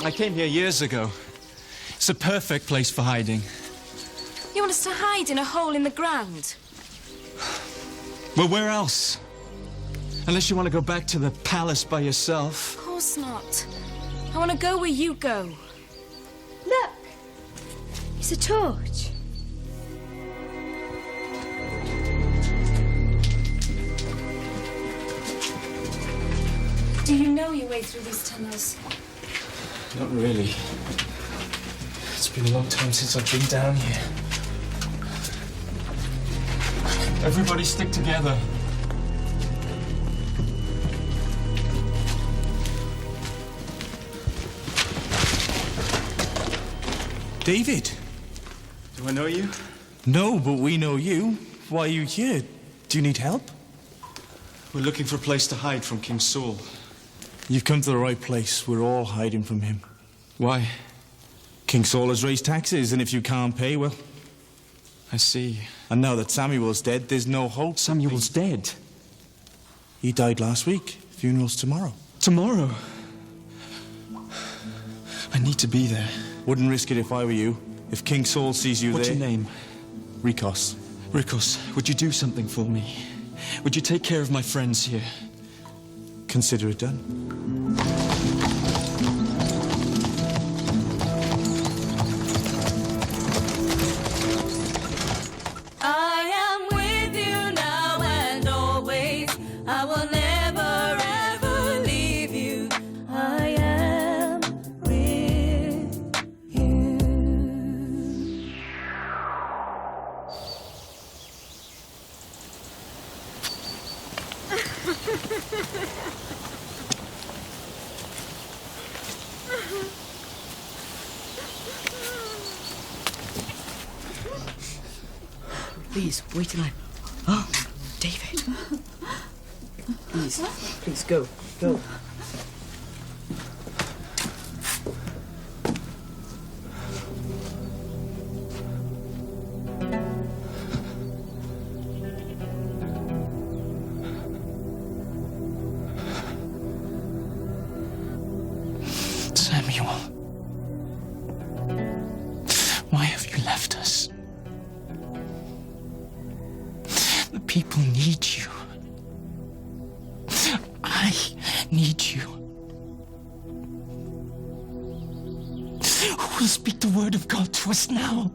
I came here years ago. It's a perfect place for hiding. You want us to hide in a hole in the ground? Well, where else? Unless you want to go back to the palace by yourself. Of course not. I want to go where you go. Look! It's a torch. Do you know your way through these tunnels? Not really. It's been a long time since I've been down here. Everybody stick together. David? Do I know you? No, but we know you. Why are you here? Do you need help? We're looking for a place to hide from King Saul. You've come to the right place. We're all hiding from him. Why? King Saul has raised taxes, and if you can't pay, well... I see. And now that Samuel's dead, there's no hope. Samuel's dead. He died last week. Funeral's tomorrow. Tomorrow? I need to be there. Wouldn't risk it if I were you. If King Saul sees you What's there... your name? Rikos. Rikos, would you do something for me? Would you take care of my friends here? Consider it done. I am with you now and always. I will never ever leave you. I am with you. Please, wait till I... Oh, David. Please, go. Samuel. Why have you left us? The people need you. I need you. Who will speak the word of God to us now?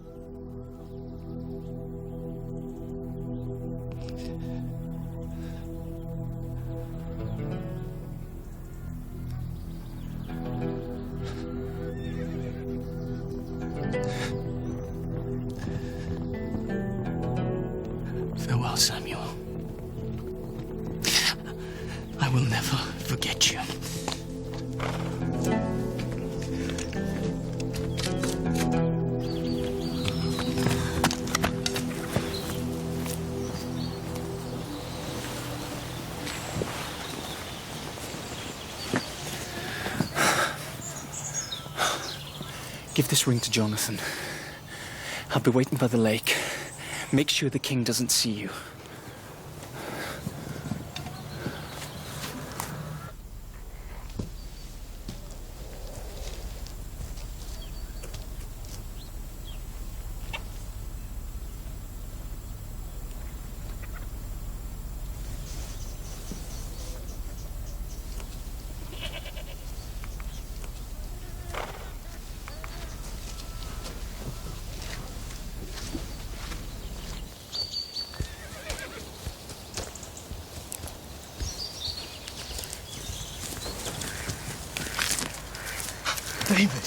Farewell, Samuel. I will never forget you. Give this ring to Jonathan. I'll be waiting by the lake. Make sure the king doesn't see you. David,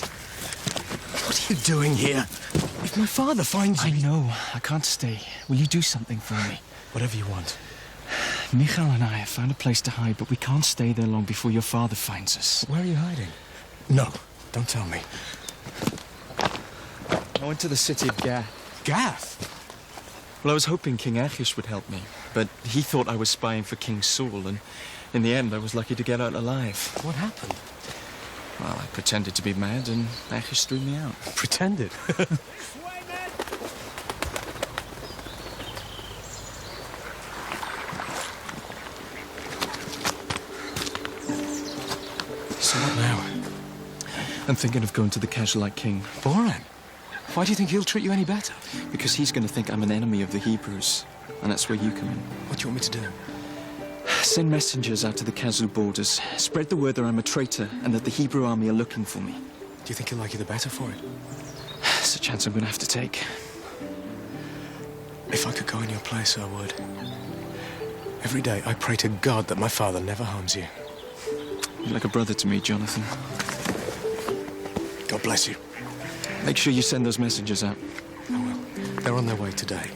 what are you doing here? If my father finds you... I know. I can't stay. Will you do something for me? Whatever you want. Michal and I have found a place to hide, but we can't stay there long before your father finds us. Where are you hiding? No, don't tell me. I went to the city of Gath. Gath? Well, I was hoping King Achish would help me, but he thought I was spying for King Saul, and in the end I was lucky to get out alive. What happened? Well, I pretended to be mad, and Achish threw me out. Pretended? So what now? I'm thinking of going to the Casualite king. Boran? Why do you think he'll treat you any better? Because he's going to think I'm an enemy of the Hebrews. And that's where you come in. What do you want me to do? Send messengers out to the Kazu borders. Spread the word that I'm a traitor and that the Hebrew army are looking for me. Do you think he'll like you the better for it? It's a chance I'm going to have to take. If I could go in your place, I would. Every day, I pray to God that my father never harms you. You're like a brother to me, Jonathan. God bless you. Make sure you send those messengers out. I will. They're on their way today.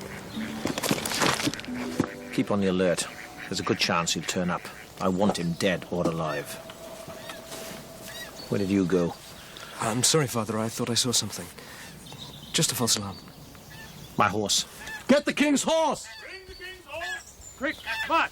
Keep on the alert. There's a good chance he'll turn up. I want him dead or alive. Where did you go? I'm sorry, Father. I thought I saw something. Just a false alarm. My horse. Get the king's horse! Bring the king's horse! Quick, march!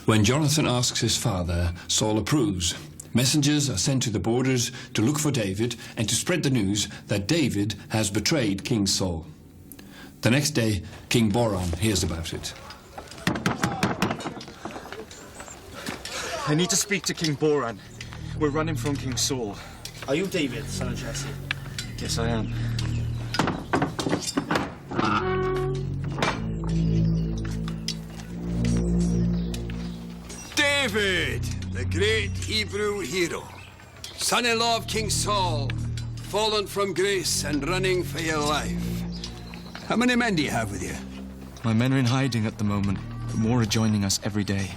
When Jonathan asks his father, Saul approves. Messengers are sent to the borders to look for David and to spread the news that David has betrayed King Saul. The next day, King Boran hears about it. I need to speak to King Boran. We're running from King Saul. Are you David, son of Jesse? Yes, I am. David, the great Hebrew hero, son-in-law of King Saul, fallen from grace and running for your life. How many men do you have with you? My men are in hiding at the moment, but more are joining us every day.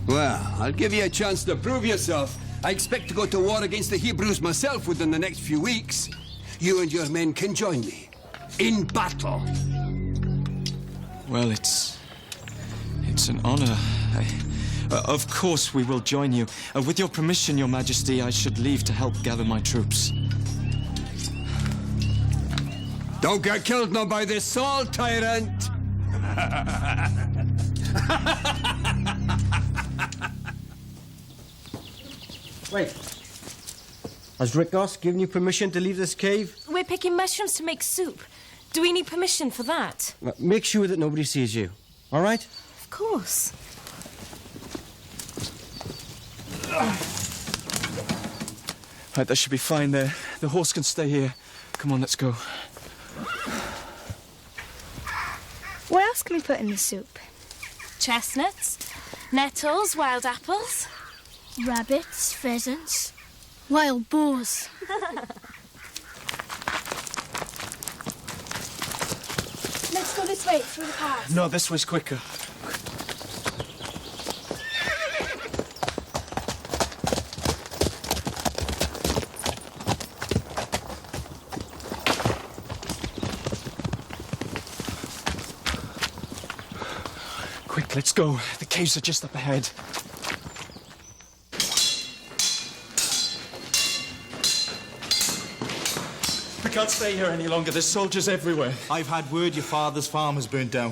Well, I'll give you a chance to prove yourself. I expect to go to war against the Hebrews myself within the next few weeks. You and your men can join me in battle. Well, it's an honor. Of course we will join you. With your permission, Your Majesty, I should leave to help gather my troops. Don't get killed now by this Saul tyrant! Wait. Has Rickos given you permission to leave this cave? We're picking mushrooms to make soup. Do we need permission for that? Make sure that nobody sees you. All right? Of course. Right, that should be fine there. The horse can stay here. Come on, let's go. What else can we put in the soup? Chestnuts, nettles, wild apples. Rabbits, pheasants, wild boars. Let's go this way, through the path. No, this way's quicker. Quick, let's go. The caves are just up ahead. We can't stay here any longer. There's soldiers everywhere. I've had word your father's farm has burnt down.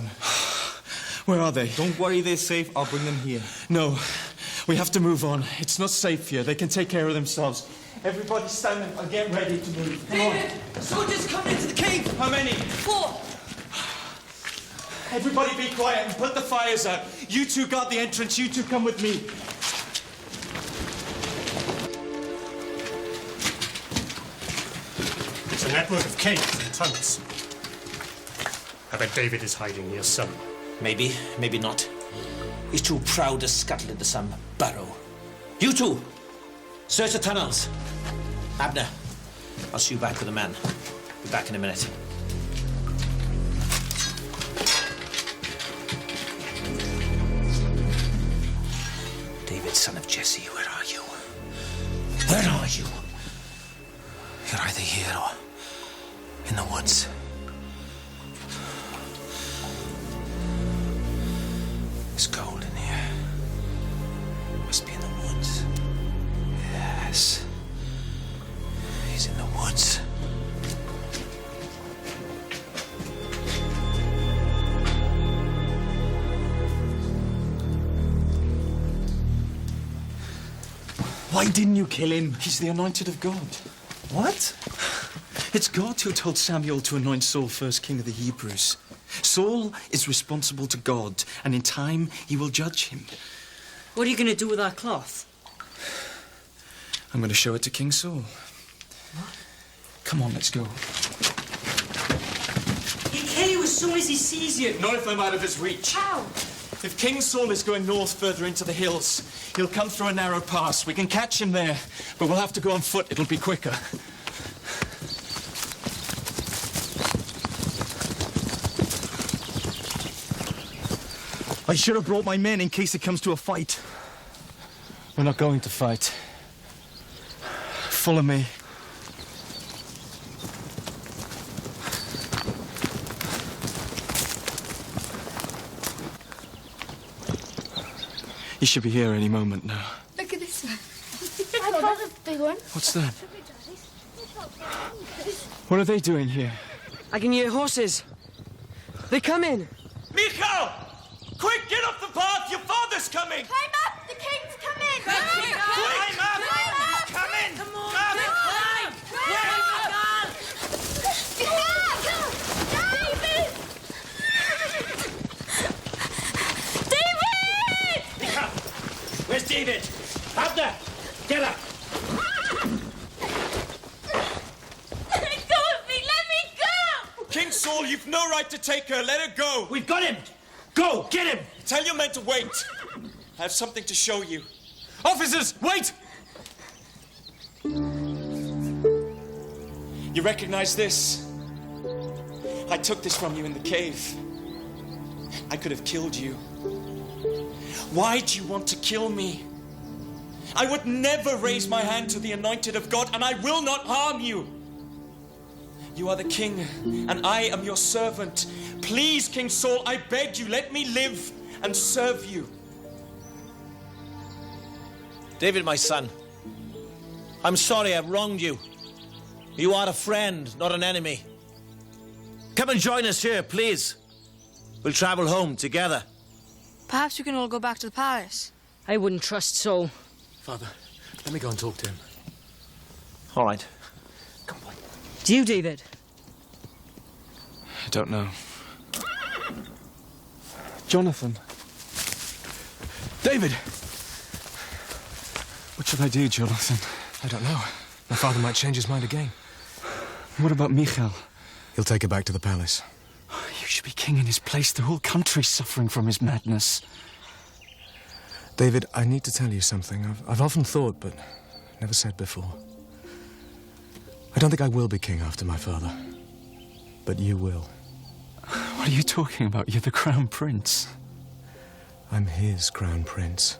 Where are they? Don't worry, they're safe. I'll bring them here. No, we have to move on. It's not safe here. They can take care of themselves. Everybody stand up and get ready to move. Come David! Soldiers coming into the cave! on. How many? 4! Everybody be quiet and put the fires out. You two guard the entrance. You two come with me. It's a network of caves and tunnels. I bet David is hiding here somewhere. Maybe, maybe not. He's too proud to scuttle into some burrow. You two, search the tunnels. Abner, I'll see you back with the man. Be back in a minute. David, son of Jesse, where are you? Where are you? You're either here or in the woods. It's cold in here. Must be in the woods. Yes. He's in the woods. Why didn't you kill him? He's the anointed of God. What? It's God who told Samuel to anoint Saul first king of the Hebrews. Saul is responsible to God, and in time he will judge him. What are you going to do with that cloth? I'm going to show it to King Saul. What? Come on, let's go. He'll kill you as soon as he sees you. Not if I'm out of his reach. How? If King Saul is going north further into the hills, he'll come through a narrow pass. We can catch him there, but we'll have to go on foot. It'll be quicker. I should have brought my men in case it comes to a fight. We're not going to fight. Follow me. He should be here any moment now. Look at this one. I got a big one. What's that? What are they doing here? I can hear horses. They come in. Michal! Quick, get up the path! Your father's coming! Climb up! The king's coming! Climb up! He's coming! Come on! Up. Michal! Where's David? Abner! Get up! Let go of me! Let me go! King Saul, you've no right to take her. Let her go. We've got him! Go! Get him! Tell your men to wait. I have something to show you. Officers, wait! You recognize this? I took this from you in the cave. I could have killed you. Why do you want to kill me? I would never raise my hand to the anointed of God, and I will not harm you. You are the king, and I am your servant. Please, King Saul, I beg you, let me live and serve you. David, my son, I'm sorry I've wronged you. You are a friend, not an enemy. Come and join us here, please. We'll travel home together. Perhaps we can all go back to the palace. I wouldn't trust Saul. Father, let me go and talk to him. All right. Come on. Do you, David? I don't know. Jonathan. David! What should I do, Jonathan? I don't know. My father might change his mind again. What about Michal? He'll take her back to the palace. You should be king in his place. The whole country's suffering from his madness. David, I need to tell you something. I've often thought, but never said before. I don't think I will be king after my father. But you will. What are you talking about? You're the crown prince. I'm his crown prince.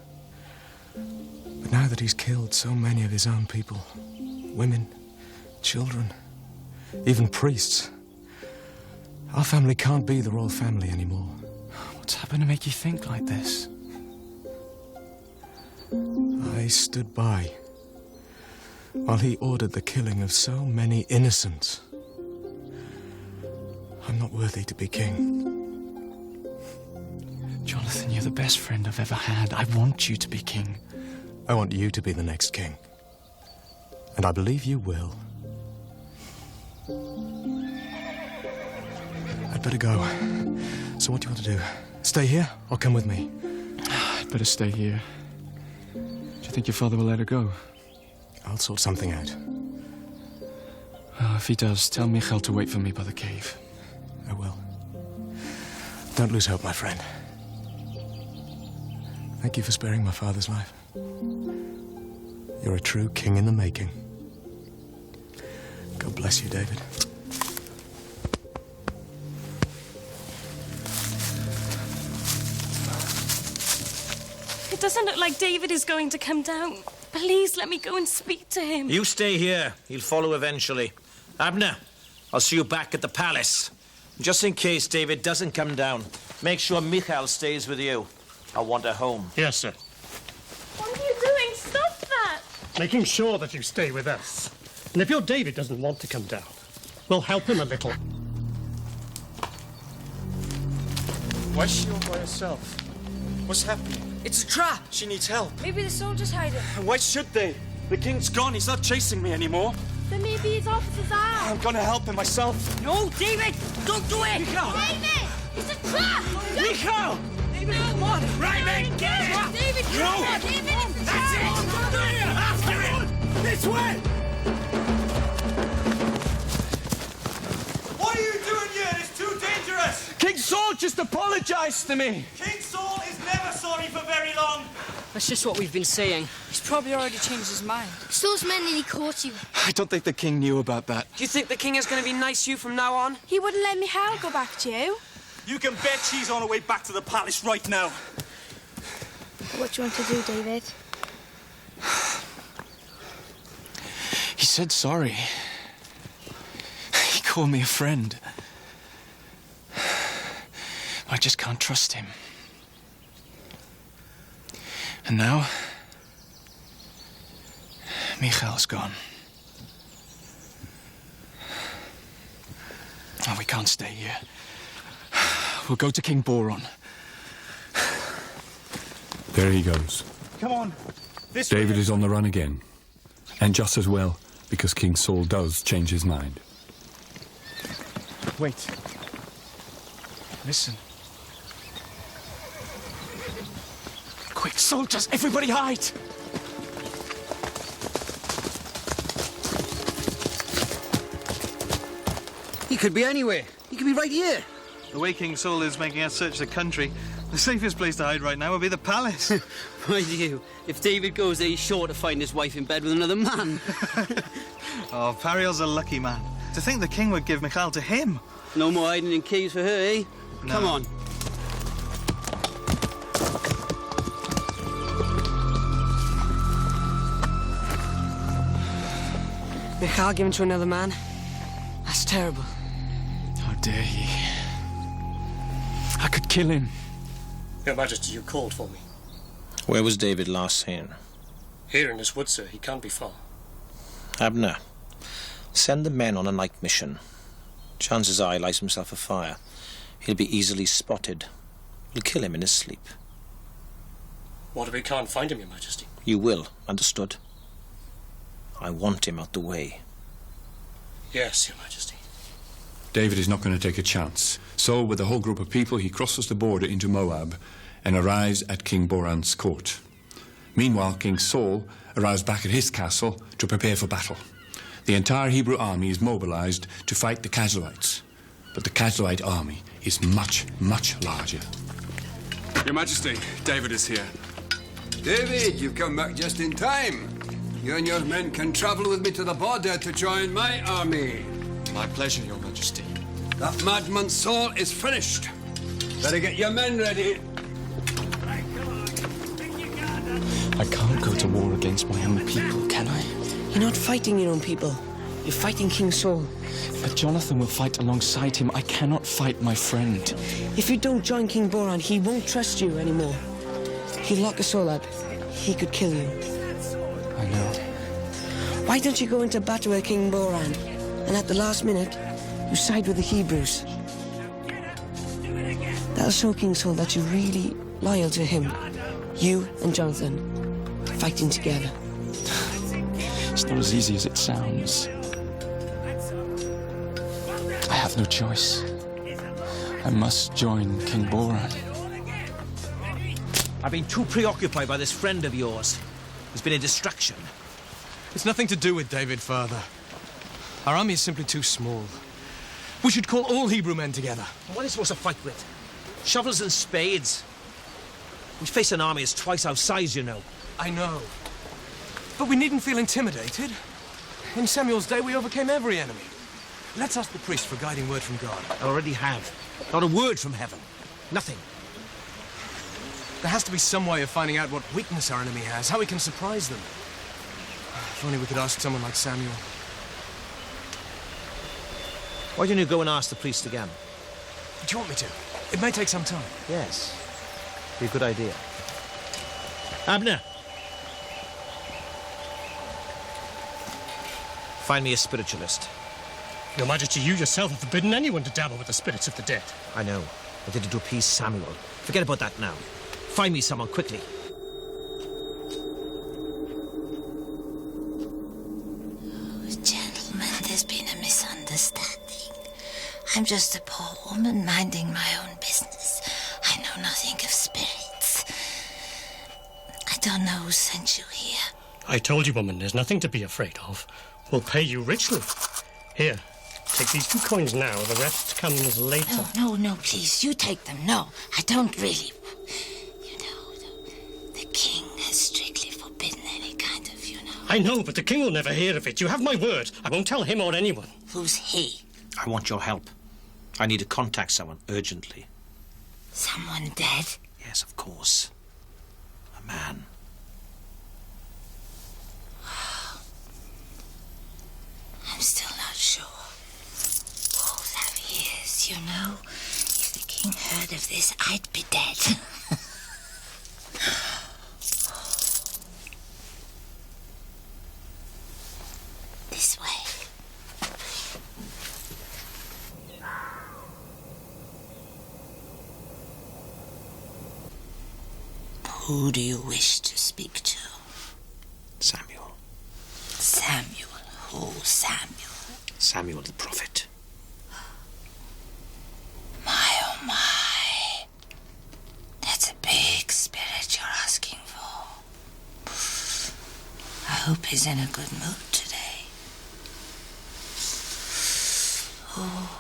But now that he's killed so many of his own people, women, children, even priests, our family can't be the royal family anymore. What's happened to make you think like this? I stood by while he ordered the killing of so many innocents. I'm not worthy to be king. Jonathan, you're the best friend I've ever had. I want you to be king. I want you to be the next king. And I believe you will. I'd better go. So what do you want to do? Stay here or come with me? I'd better stay here. Do you think your father will let her go? I'll sort something out. Oh, if he does, tell Michal to wait for me by the cave. I will. Don't lose hope, my friend. Thank you for sparing my father's life. You're a true king in the making. God bless you, David. It doesn't look like David is going to come down. Please let me go and speak to him. You stay here. He'll follow eventually. Abner, I'll see you back at the palace. Just in case David doesn't come down, make sure Michal stays with you. I want her home. Yes, sir. What are you doing? Stop that! Making sure that you stay with us. And if your David doesn't want to come down, we'll help him a little. Why is she all by herself? What's happening? It's a trap. She needs help. Maybe the soldiers hide it. Why should they? The king's gone. He's not chasing me anymore. Then maybe his officers are. I'm gonna help him myself. No, David! Don't do it! David! It's a trap! Nico! David, come on! Right, mate, get it! David, come on! David, it's a trap! After it! This way! What are you doing here? It's too dangerous! King Saul just apologized to me. King Saul is never sorry for very long. That's just what we've been saying. He's probably already changed his mind. It's those men nearly caught you. I don't think the king knew about that. Do you think the king is going to be nice to you from now on? He wouldn't let Michal go back to you. You can bet she's on her way back to the palace right now. What do you want to do, David? He said sorry. He called me a friend. I just can't trust him. And now, Michal's gone. Oh, we can't stay here. We'll go to King Boron. There he goes. Come on. This David is on the run again. And just as well, because King Saul does change his mind. Wait. Listen. Quick, soldiers, everybody hide! He could be anywhere. He could be right here. The way King Saul is making us search the country, the safest place to hide right now would be the palace. Mind you, if David goes there, he's sure to find his wife in bed with another man. Oh, Pariel's a lucky man. To think the king would give Michal to him. No more hiding in caves for her, eh? No. Come on. Michal given to another man? That's terrible. How dare he? I could kill him. Your Majesty, you called for me. Where was David last seen? Here in this wood, sir. He can't be far. Abner, send the men on a night mission. Chances are he lights himself afire. He'll be easily spotted. We'll kill him in his sleep. What if we can't find him, Your Majesty? You will, understood? I want him out the way. Yes, Your Majesty. David is not going to take a chance. So, with a whole group of people, he crosses the border into Moab and arrives at King Boran's court. Meanwhile, King Saul arrives back at his castle to prepare for battle. The entire Hebrew army is mobilized to fight the Cazolites. But the Cazolite army is much, much larger. Your Majesty, David is here. David, you've come back just in time. You and your men can travel with me to the border to join my army. My pleasure, Your Majesty. That madman Saul is finished. Better get your men ready. I can't go to war against my own people, can I? You're not fighting your own people. You're fighting King Saul. But Jonathan will fight alongside him. I cannot fight my friend. If you don't join King Boran, he won't trust you anymore. He'll lock us all up. He could kill you. I know. Why don't you go into battle with King Boran, and at the last minute, you side with the Hebrews? That'll show King Saul that you're really loyal to him. You and Jonathan, fighting together. It's not as easy as it sounds. I have no choice. I must join King Boran. I've been too preoccupied by this friend of yours. He's been a distraction. It's nothing to do with David, Father. Our army is simply too small. We should call all Hebrew men together. What are you supposed to fight with? Shovels and spades? We face an army that's twice our size, you know. I know. But we needn't feel intimidated. In Samuel's day, we overcame every enemy. Let's ask the priest for a guiding word from God. I already have. Not a word from heaven. Nothing. There has to be some way of finding out what weakness our enemy has, how we can surprise them. If only we could ask someone like Samuel. Why don't you go and ask the priest again? Do you want me to? It may take some time. Yes. Be a good idea. Abner! Find me a spiritualist. Your Majesty, you yourself have forbidden anyone to dabble with the spirits of the dead. I know. I did it to appease Samuel. Forget about that now. Find me someone quickly. Gentle. understanding. I'm just a poor woman minding my own business. I know nothing of spirits. I don't know who sent you here. I told you, woman, there's nothing to be afraid of. We'll pay you richly. Here, take these 2 coins now. The rest comes later. No, please. You take them. No, I don't really. You know, the king has strictly forbidden any kind of, I know, but the king will never hear of it. You have my word. I won't tell him or anyone. Who's he? I want your help. I need to contact someone urgently. Someone dead? Yes, of course. A man. I'm still not sure. Walls have ears, you know. If the king heard of this, I'd be dead. This way. Who do you wish to speak to? Samuel. Samuel. Who, Samuel? Samuel the prophet. My, oh my. That's a big spirit you're asking for. I hope he's in a good mood today. Oh.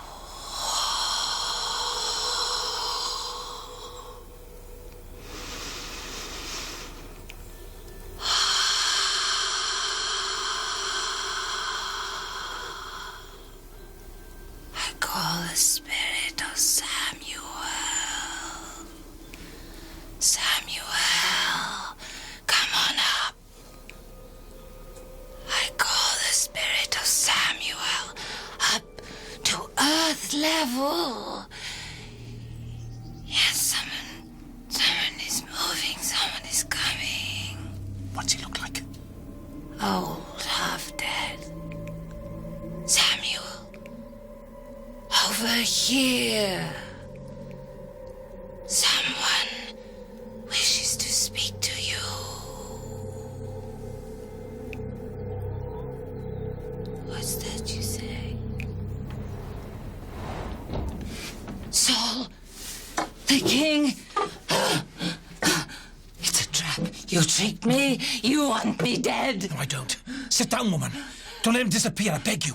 Call the spirit of Samuel. Samuel, come on up. I call the spirit of Samuel up to earth level. Yes, someone is moving, someone is coming. What's he look like? Old, half dead. Samuel. Over here. Someone wishes to speak to you. What's that you say? Saul, the king. It's a trap. You tricked me. You want me dead. No, I don't. Sit down, woman. Don't let him disappear, I beg you.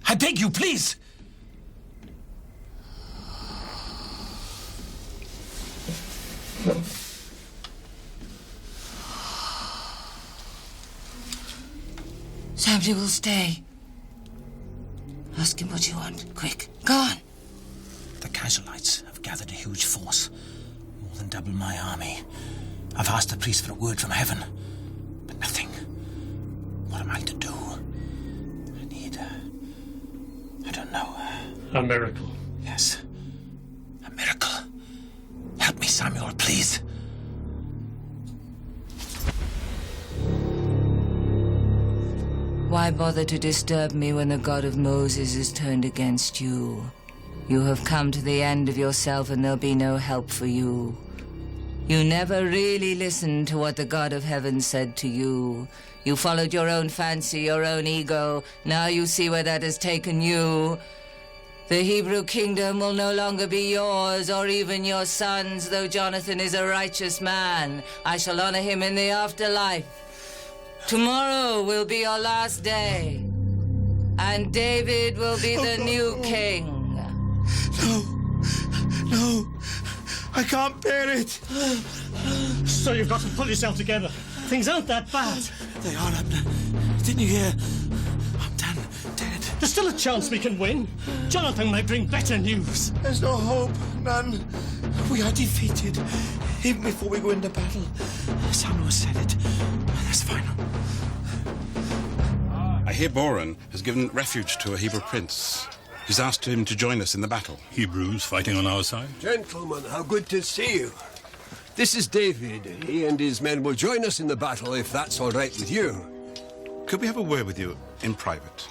I beg you, please. Samuel will stay. Ask him what you want. Quick. Go on. The Israelites have gathered a huge force. More than double my army. I've asked the priest for a word from heaven. But nothing. What am I to do? I need I don't know. A miracle. Yes. A miracle. Help me, Samuel, please. Why bother to disturb me when the God of Moses is turned against you? You have come to the end of yourself and there'll be no help for you. You never really listened to what the God of heaven said to you. You followed your own fancy, your own ego. Now you see where that has taken you. The Hebrew kingdom will no longer be yours or even your son's, though Jonathan is a righteous man. I shall honor him in the afterlife. Tomorrow will be your last day, and David will be the new king. No, I can't bear it. So you've got to pull yourself together. Things aren't that bad. They are, Abner. Didn't you hear? I'm done, dead. There's still a chance we can win. Jonathan may bring better news. There's no hope, none. We are defeated, even before we go into battle. Samuel said it. That's final. I hear Boran has given refuge to a Hebrew prince. He's asked him to join us in the battle. Hebrews fighting on our side? Gentlemen, how good to see you. This is David. He and his men will join us in the battle if that's all right with you. Could we have a word with you in private?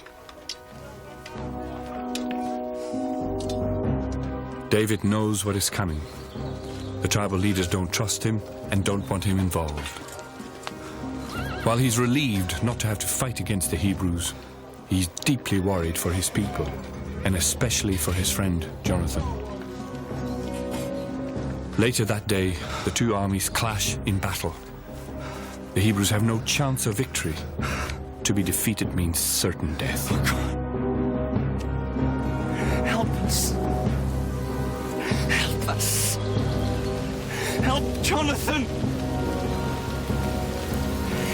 David knows what is coming. The tribal leaders don't trust him and don't want him involved. While he's relieved not to have to fight against the Hebrews, He's deeply worried for his people, and especially for his friend, Jonathan. Later that day, the two armies clash in battle. The Hebrews have no chance of victory. To be defeated means certain death. Oh, God. Help us. Help us. Help Jonathan.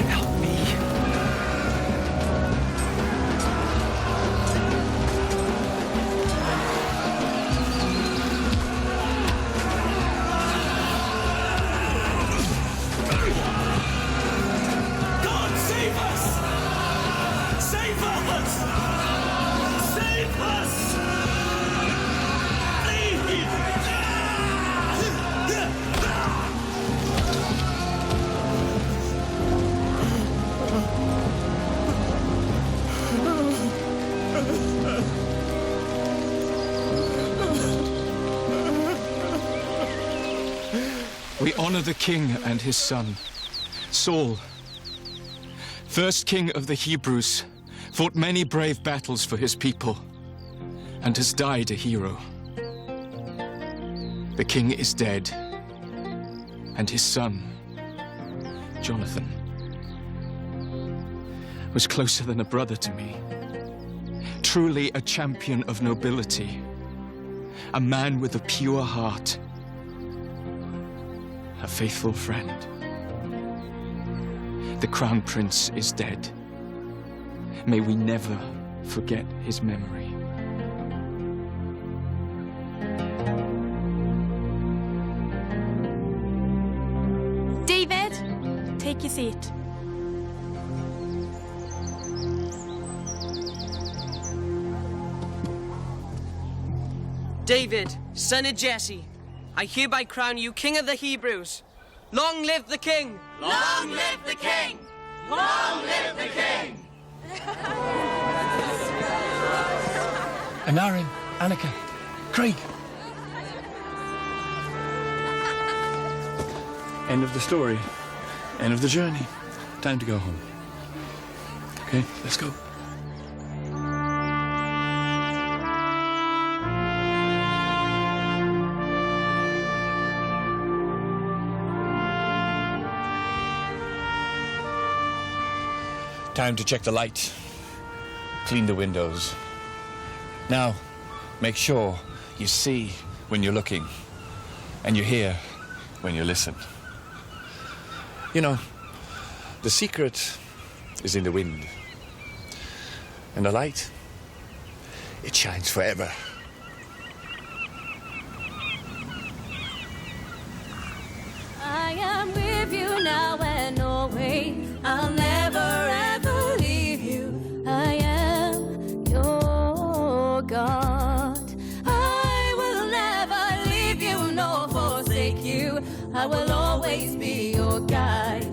Help me. God, save us! Save us! Save us! We honor the king and his son, Saul. First king of the Hebrews, fought many brave battles for his people, and has died a hero. The king is dead, and his son, Jonathan, was closer than a brother to me. Truly a champion of nobility, a man with a pure heart, a faithful friend. The Crown Prince is dead. May we never forget his memory. David, take your seat. David, son of Jesse, I hereby crown you King of the Hebrews. Long live the King! Long live the King! Long live the King! Anarin, Annika, Craig. End of the story. End of the journey. Time to go home. Okay, let's go. Time to check the light. Clean the windows. Now, make sure you see when you're looking, and you hear when you listen. You know, the secret is in the wind. And the light, it shines forever. I am with you now and always. I'll never ever leave you. I am your God. I will never leave you nor forsake you. I will always be your guide.